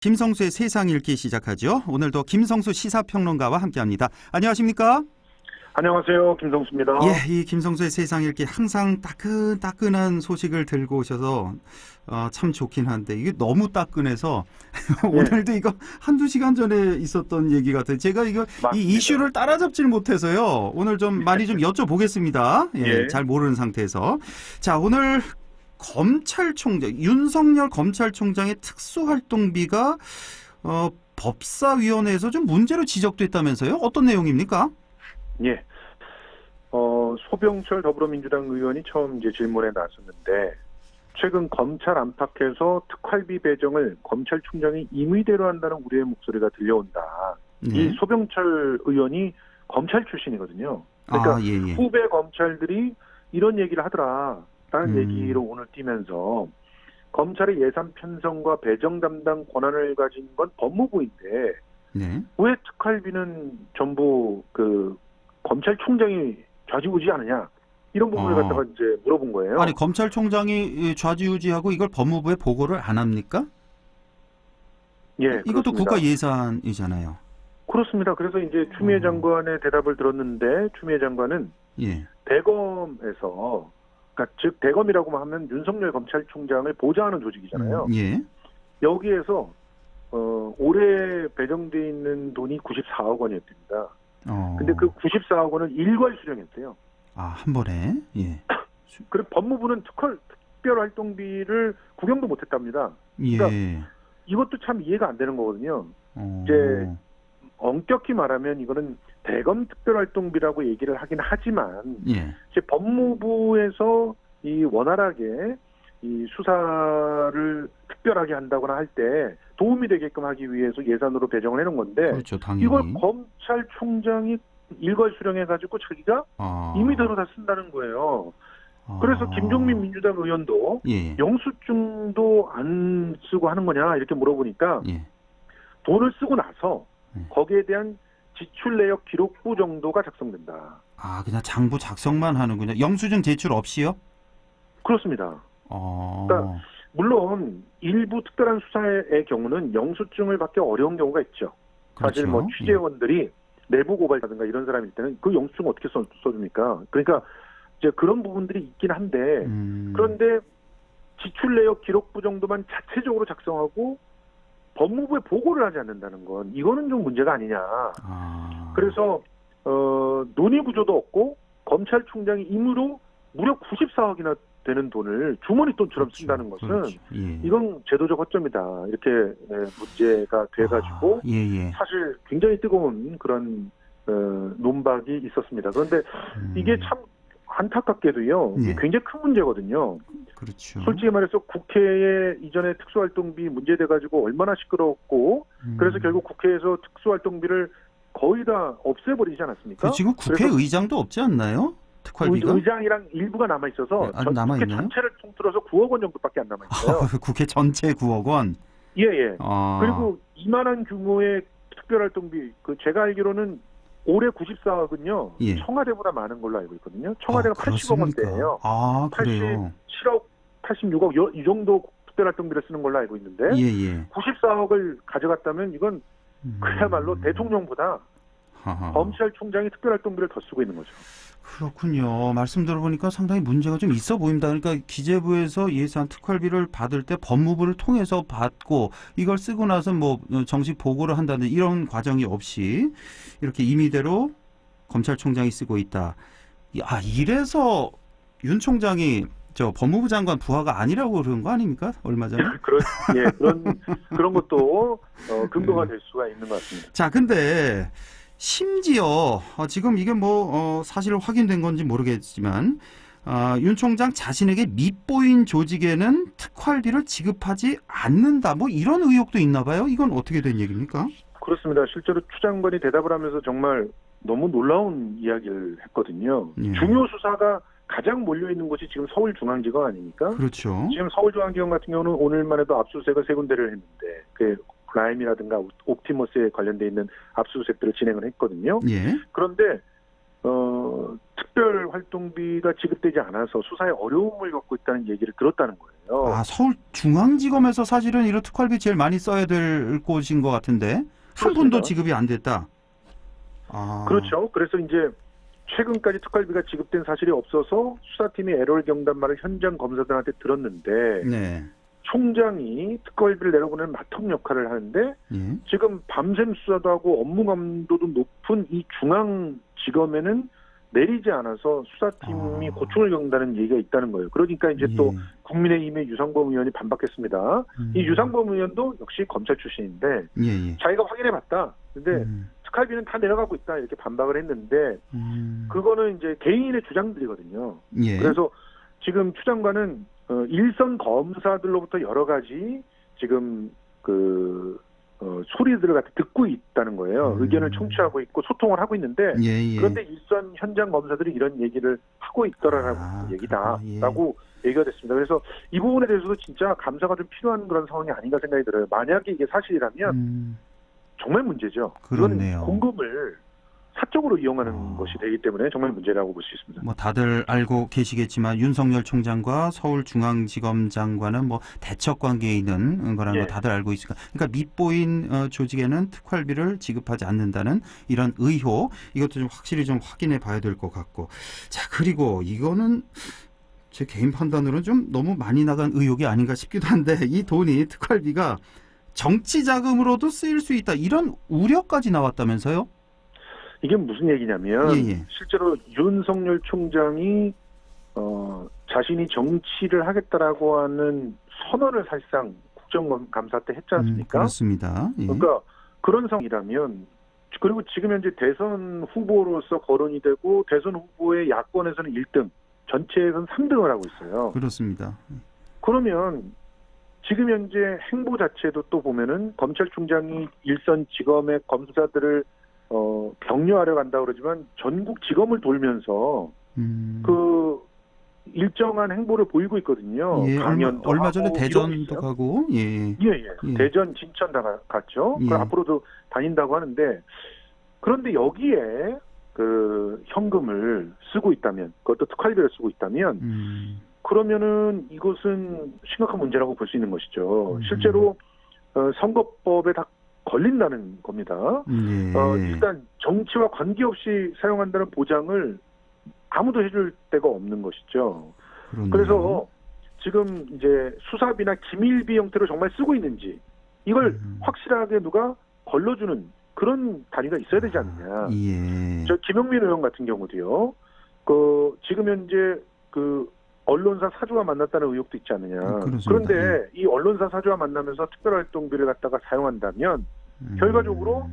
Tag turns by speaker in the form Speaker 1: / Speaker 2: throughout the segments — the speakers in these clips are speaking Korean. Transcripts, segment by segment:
Speaker 1: 김성수의 세상 읽기 시작하죠. 오늘도 김성수 시사평론가와 함께합니다. 안녕하십니까?
Speaker 2: 안녕하세요. 김성수입니다.
Speaker 1: 예, 이 김성수의 세상 읽기 항상 따끈따끈한 소식을 들고 오셔서 참 좋긴 한데 이게 너무 따끈해서 오늘도 이거 한두 시간 전에 있었던 얘기 같아요. 제가 이 이슈를 따라잡질 못해서요. 오늘 좀 많이 좀 여쭤보겠습니다. 예, 잘 모르는 상태에서. 자, 오늘 검찰총장 윤석열 검찰총장의 특수활동비가 법사위원회에서 좀 문제로 지적됐다면서요? 어떤 내용입니까?
Speaker 2: 예. 소병철 더불어민주당 의원이 처음 이제 질문에 나섰는데 최근 검찰 안팎에서 특활비 배정을 검찰총장이 임의대로 한다는 우려의 목소리가 들려온다. 이 소병철 의원이 검찰 출신이거든요. 그러니까 후배 검찰들이 이런 얘기를 하더라라는 얘기로 오늘 띄면서 검찰의 예산 편성과 배정 담당 권한을 가진 건 법무부인데 왜 특활비는 전부 그 검찰총장이 좌지우지하느냐 이런 부분을 갖다가 이제 물어본 거예요.
Speaker 1: 아니 검찰총장이 좌지우지하고 이걸 법무부에 보고를 안 합니까?
Speaker 2: 예,
Speaker 1: 이것도 국가 예산이잖아요.
Speaker 2: 그렇습니다. 그래서 이제 추미애 장관의 대답을 들었는데 추미애 장관은 대검에서 그러니까 즉 대검이라고만 하면 윤석열 검찰총장을 보좌하는 조직이잖아요. 여기에서 올해 배정돼 있는 돈이 94억 원이었답니다. 근데 그 94억 원을 일괄 수령했대요.
Speaker 1: 한 번에? 예.
Speaker 2: 그리고 법무부는 특별활동비를 구경도 못했답니다. 그러니까 이것도 참 이해가 안 되는 거거든요. 이제 엄격히 말하면 이거는 대검 특별활동비라고 얘기를 하긴 하지만 이제 법무부에서 이 원활하게 이 수사를 특별하게 한다거나 할 때 도움이 되게끔 하기 위해서 예산으로 배정을 해놓은 건데
Speaker 1: 그렇죠, 당연히.
Speaker 2: 이걸 검찰총장이 일괄 수령해가지고 자기가 임의대로 다 쓴다는 거예요. 그래서 김종민 민주당 의원도 영수증도 안 쓰고 하는 거냐 이렇게 물어보니까 돈을 쓰고 나서 거기에 대한 지출 내역 기록부 정도가 작성된다.
Speaker 1: 그냥 장부 작성만 하는군요. 영수증 제출 없이요?
Speaker 2: 그렇습니다. 그러니까 물론 일부 특별한 수사의 경우는 영수증을 받기 어려운 경우가 있죠. 사실 뭐 취재원들이 내부 고발이라든가 이런 사람일 때는 그 영수증 어떻게 써줍니까? 그러니까 이제 그런 부분들이 있긴 한데 그런데 지출 내역 기록부 정도만 자체적으로 작성하고 법무부에 보고를 하지 않는다는 건 이거는 좀 문제가 아니냐. 그래서 논의 구조도 없고 검찰총장이 임의로 무려 94억이나 되는 돈을 주머니 돈처럼 쓴다는 것은 이건 제도적 허점이다. 이렇게 문제가 돼가지고 사실 굉장히 뜨거운 그런 논박이 있었습니다. 그런데 이게 참 안타깝게도요. 이게 굉장히 큰 문제거든요.
Speaker 1: 그렇죠.
Speaker 2: 솔직히 말해서 국회에 이전에 특수활동비 문제돼가지고 얼마나 시끄러웠고 그래서 결국 국회에서 특수활동비를 거의 다 없애버리지 않았습니까?
Speaker 1: 지금 국회의장도 없지 않나요? 특활비가?
Speaker 2: 의장이랑 일부가 남아있어서 국회 전체를 통틀어서 9억 원 정도밖에 안 남아있어요.
Speaker 1: 국회 전체 9억 원?
Speaker 2: 예. 그리고 이만한 규모의 특별활동비, 제가 알기로는 올해 94억은요. 청와대보다 많은 걸로 알고 있거든요. 청와대가 80억 원대예요.
Speaker 1: 그래요?
Speaker 2: 87억, 86억 이 정도 특별활동비를 쓰는 걸로 알고 있는데 94억을 가져갔다면 이건 그야말로 대통령보다 검찰총장이 특별활동비를 더 쓰고 있는 거죠.
Speaker 1: 그렇군요. 말씀 들어보니까 상당히 문제가 좀 있어 보입니다. 그러니까 기재부에서 예산 특활비를 받을 때 법무부를 통해서 받고 이걸 쓰고 나서 뭐 정식 보고를 한다는 이런 과정이 없이 이렇게 임의대로 검찰총장이 쓰고 있다. 이래서 윤 총장이 법무부 장관 부하가 아니라고 그런 거 아닙니까? 얼마 전에?
Speaker 2: 그런 것도 근거가 될 수가 있는 것 같습니다.
Speaker 1: 자, 근데 심지어 지금 이게 사실 확인된 건지 모르겠지만 윤 총장 자신에게 밑보인 조직에는 특활비를 지급하지 않는다. 이런 의혹도 있나 봐요. 이건 어떻게 된 얘기입니까?
Speaker 2: 그렇습니다. 실제로 추 장관이 대답을 하면서 정말 너무 놀라운 이야기를 했거든요. 중요 수사가 가장 몰려있는 곳이 지금 서울중앙지검 아닙니까?
Speaker 1: 그렇죠.
Speaker 2: 지금 서울중앙지검 같은 경우는 오늘만 해도 압수수색을 3군데를 했는데 라임이라든가 옵티머스에 관련돼 있는 압수수색들을 진행을 했거든요. 그런데 특별 활동비가 지급되지 않아서 수사에 어려움을 겪고 있다는 얘기를 들었다는 거예요.
Speaker 1: 아, 서울중앙지검에서 사실은 이런 특활비 제일 많이 써야 될 곳인 것 같은데 한
Speaker 2: 그렇습니다.
Speaker 1: 푼도 지급이 안 됐다. 아.
Speaker 2: 그렇죠. 그래서 이제 최근까지 특활비가 지급된 사실이 없어서 수사팀이 애로를 겪는단 말을 현장 검사들한테 들었는데
Speaker 1: 네.
Speaker 2: 총장이 특활비를 내려보내는 마통 역할을 하는데
Speaker 1: 예.
Speaker 2: 지금 밤샘 수사도 하고 업무 감도도 높은 이 중앙지검에는 내리지 않아서 수사팀이 고충을 겪는다는 얘기가 있다는 거예요. 그러니까 이제 또 국민의힘의 유상범 의원이 반박했습니다. 이 유상범 의원도 역시 검찰 출신인데 자기가 확인해봤다. 근데 특활비는 다 내려가고 있다 이렇게 반박을 했는데 그거는 이제 개인의 주장들이거든요. 그래서 지금 추 장관은 일선 검사들로부터 여러 가지 지금 소리들을 갖다 듣고 있다는 거예요. 의견을 청취하고 있고 소통을 하고 있는데 그런데 일선 현장 검사들이 이런 얘기를 하고 있더라라고 얘기다라고 얘기가 됐습니다. 그래서 이 부분에 대해서도 진짜 감사가 좀 필요한 그런 상황이 아닌가 생각이 들어요. 만약에 이게 사실이라면 정말 문제죠.
Speaker 1: 그렇네요.
Speaker 2: 공금을 사적으로 이용하는 것이 되기 때문에 정말 문제라고 볼 수 있습니다.
Speaker 1: 뭐 다들 알고 계시겠지만 윤석열 총장과 서울중앙지검장관은 뭐 대척 관계에 있는 거라는 거 다들 알고 있으니까, 그러니까 밑보인 조직에는 특활비를 지급하지 않는다는 이런 의혹, 이것도 좀 확실히 좀 확인해 봐야 될 것 같고, 자 그리고 이거는 제 개인 판단으로는 좀 너무 많이 나간 의혹이 아닌가 싶기도 한데, 이 돈이 특활비가 정치 자금으로도 쓰일 수 있다 이런 우려까지 나왔다면서요?
Speaker 2: 이게 무슨 얘기냐면 실제로 윤석열 총장이 자신이 정치를 하겠다라고 하는 선언을 사실상 국정감사 때 했지 않습니까?
Speaker 1: 그렇습니다.
Speaker 2: 그러니까 그런 상황이라면, 그리고 지금 현재 대선 후보로서 거론이 되고 대선 후보의 야권에서는 1등, 전체에서는 3등을 하고 있어요.
Speaker 1: 그렇습니다.
Speaker 2: 그러면 지금 현재 행보 자체도 또 보면은 검찰총장이 일선 지검의 검사들을 격려하려 한다고 그러지만 전국 지검을 돌면서 그 일정한 행보를 보이고 있거든요. 강연도
Speaker 1: 얼마 전에 대전도 가고,
Speaker 2: 대전, 진천 다 갔죠. 앞으로도 다닌다고 하는데, 그런데 여기에 그 현금을 쓰고 있다면, 그것도 특활비를 쓰고 있다면, 그러면은 이것은 심각한 문제라고 볼 수 있는 것이죠. 실제로 선거법에 다 걸린다는 겁니다. 일단 정치와 관계없이 사용한다는 보장을 아무도 해줄 데가 없는 것이죠.
Speaker 1: 그렇네요.
Speaker 2: 그래서 지금 이제 수사비나 기밀비 형태로 정말 쓰고 있는지 이걸 확실하게 누가 걸러주는 그런 단위가 있어야 되지 않느냐. 저 김용민 의원 같은 경우도요. 지금 현재 언론사 사주와 만났다는 의혹도 있지 않느냐. 그런데 이 언론사 사주와 만나면서 특별활동비를 갖다가 사용한다면 결과적으로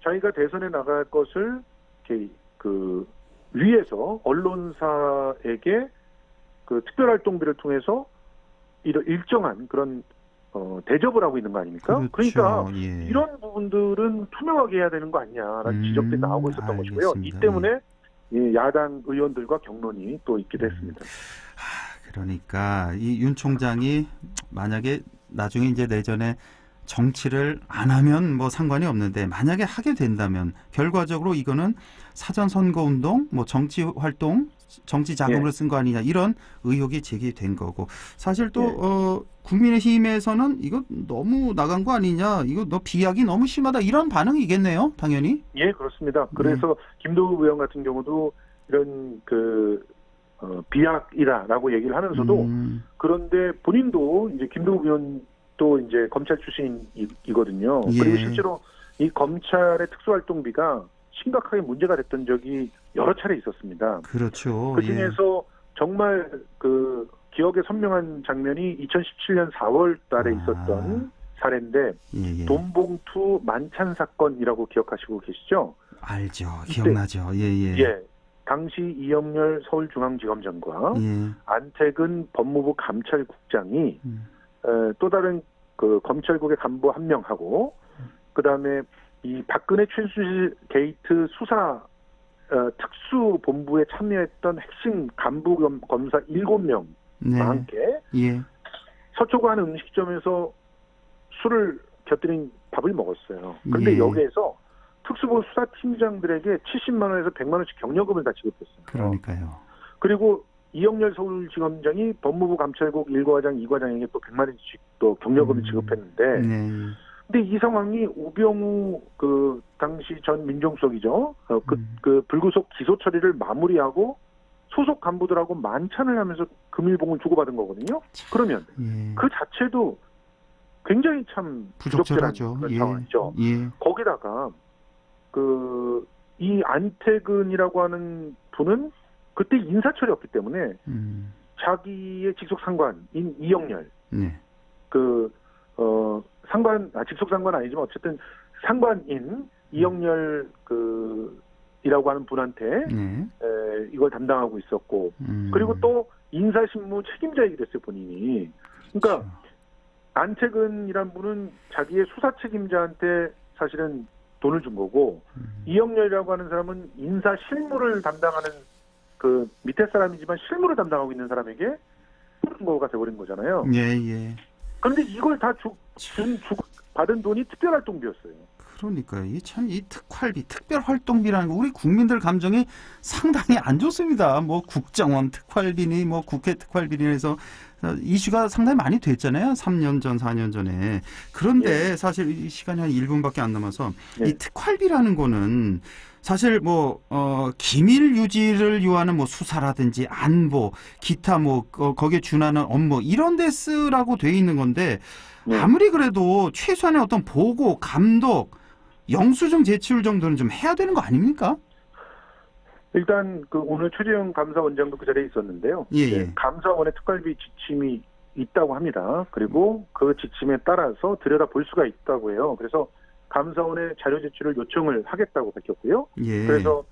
Speaker 2: 자기가 대선에 나갈 것을 위해서 언론사에게 그 특별활동비를 통해서 일정한 그런 대접을 하고 있는 거 아닙니까? 그러니까 이런 부분들은 투명하게 해야 되는 거 아니냐라는 지적들이 나오고 있었던 것이고요. 이 때문에 야당 의원들과 격론이 또 있기도 했습니다.
Speaker 1: 그러니까 이 윤 총장이 만약에 나중에 이제 내전에 정치를 안 하면 뭐 상관이 없는데, 만약에 하게 된다면 결과적으로 이거는 사전 선거 운동, 뭐 정치 활동, 정치 자금으로 쓴 거 아니냐, 이런 의혹이 제기된 거고, 사실 또 국민의힘에서는 이거 너무 나간 거 아니냐, 이거 너 비약이 너무 심하다, 이런 반응이겠네요, 당연히.
Speaker 2: 예, 그렇습니다. 그래서 김도우 의원 같은 경우도 이런 비약이다라고 얘기를 하면서도, 그런데 본인도 이제 김도우 의원 또 이제 검찰 출신이거든요. 그리고 실제로 이 검찰의 특수활동비가 심각하게 문제가 됐던 적이 여러 차례 있었습니다.
Speaker 1: 그렇죠.
Speaker 2: 그 중에서 정말 기억에 선명한 장면이 2017년 4월 달에 있었던 사례인데, 돈봉투 만찬 사건이라고 기억하시고 계시죠?
Speaker 1: 알죠. 기억나죠.
Speaker 2: 당시 이영렬 서울중앙지검장과 안태근 법무부 감찰국장이 또 다른 검찰국의 간부 한 명하고, 그다음에 이 박근혜 최순실 게이트 수사 특수본부에 참여했던 핵심 간부 검사 7명과 함께 서초구 한 음식점에서 술을 곁들인 밥을 먹었어요. 그런데 여기에서 특수본 수사팀장들에게 70만 원에서 100만 원씩 경력금을 다 지급했어요.
Speaker 1: 그러니까요.
Speaker 2: 그리고 이영렬 서울지검장이 법무부 감찰국 1과장, 2과장에게 또 100만 원씩 또 경력금을 지급했는데,
Speaker 1: 네.
Speaker 2: 근데 이 상황이 우병우 그 당시 전 민정수석이죠. 그 불구속 기소 처리를 마무리하고 소속 간부들하고 만찬을 하면서 금일봉을 주고받은 거거든요. 그러면
Speaker 1: 예.
Speaker 2: 그 자체도 굉장히 참
Speaker 1: 부적절하죠.
Speaker 2: 그런
Speaker 1: 예.
Speaker 2: 상황이죠.
Speaker 1: 예.
Speaker 2: 거기다가 이 안태근이라고 하는 분은 그때 인사철이었기 때문에 자기의 직속 상관인 이영렬,
Speaker 1: 네.
Speaker 2: 직속 상관 아니지만 어쨌든 상관인 이영렬 이라고 하는 분한테
Speaker 1: 네.
Speaker 2: 이걸 담당하고 있었고, 그리고 또 인사신무 책임자이기도 했어요, 본인이. 그러니까
Speaker 1: 그렇죠.
Speaker 2: 안태근이란 분은 자기의 수사 책임자한테 사실은 돈을 준 거고, 이영렬이라고 하는 사람은 인사 실무를 담당하는 그 밑에 사람이지만 실무를 담당하고 있는 사람에게 준 거가 돼버린 거잖아요.
Speaker 1: 예, 예.
Speaker 2: 그런데 이걸 다 받은 돈이 특별활동비였어요.
Speaker 1: 그러니까요. 이 특활비, 특별활동비라는 거 우리 국민들 감정이 상당히 안 좋습니다. 뭐 국정원 특활비니 뭐 국회 특활비니 해서 이슈가 상당히 많이 됐잖아요. 3년 전, 4년 전에. 그런데
Speaker 2: 예.
Speaker 1: 사실 이 시간이 한 1분밖에 안 남아서
Speaker 2: 예.
Speaker 1: 이 특활비라는 거는 사실 기밀 유지를 요하는 뭐 수사라든지 안보, 기타 거기에 준하는 업무 이런 데 쓰라고 돼 있는 건데
Speaker 2: 네.
Speaker 1: 아무리 그래도 최소한의 어떤 보고, 감독, 영수증 제출 정도는 좀 해야 되는 거 아닙니까?
Speaker 2: 일단 오늘 최재형 감사원장도 그 자리에 있었는데요.
Speaker 1: 예,
Speaker 2: 네,
Speaker 1: 예.
Speaker 2: 감사원의 특활비 지침이 있다고 합니다. 그리고 그 지침에 따라서 들여다볼 수가 있다고 해요. 그래서 감사원의 자료 제출을 요청을 하겠다고 밝혔고요.
Speaker 1: 예.
Speaker 2: 그래서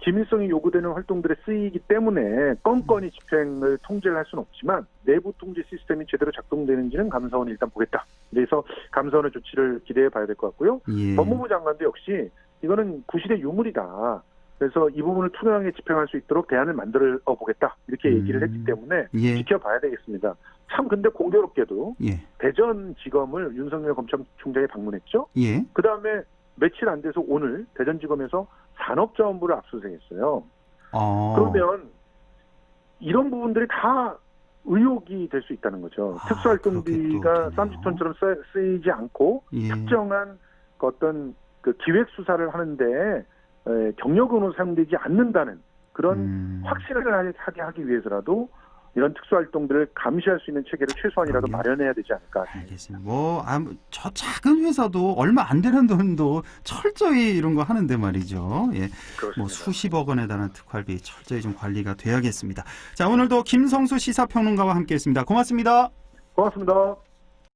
Speaker 2: 기밀성이 요구되는 활동들에 쓰이기 때문에 건건히 집행을 통제를 할 수는 없지만 내부 통제 시스템이 제대로 작동되는지는 감사원이 일단 보겠다. 그래서 감사원의 조치를 기대해 봐야 될 것 같고요.
Speaker 1: 예.
Speaker 2: 법무부 장관도 역시 이거는 구시대 유물이다. 그래서 이 부분을 투명하게 집행할 수 있도록 대안을 만들어 보겠다. 이렇게 얘기를 했기 때문에
Speaker 1: 예.
Speaker 2: 지켜봐야 되겠습니다. 참 근데 공교롭게도
Speaker 1: 예.
Speaker 2: 대전지검을 윤석열 검찰총장이 방문했죠.
Speaker 1: 예.
Speaker 2: 그다음에 며칠 안 돼서 오늘 대전지검에서 산업자원부를 압수수색했어요. 그러면 이런 부분들이 다 의혹이 될 수 있다는 거죠. 특수활동비가 쌈짓돈처럼 쓰이지 않고
Speaker 1: 예.
Speaker 2: 특정한 어떤 기획 수사를 하는데 경력으로 사용되지 않는다는 그런 확신을 하게 하기 위해서라도 이런 특수활동들을 감시할 수 있는 체계를 최소한이라도 마련해야 되지 않을까.
Speaker 1: 알겠습니다. 저 작은 회사도 얼마 안 되는 돈도 철저히 이런 거 하는데 말이죠. 예.
Speaker 2: 그렇습니다.
Speaker 1: 수십억 원에 달하는 특활비 철저히 좀 관리가 돼야겠습니다. 자, 오늘도 김성수 시사평론가와 함께했습니다. 고맙습니다.
Speaker 2: 고맙습니다.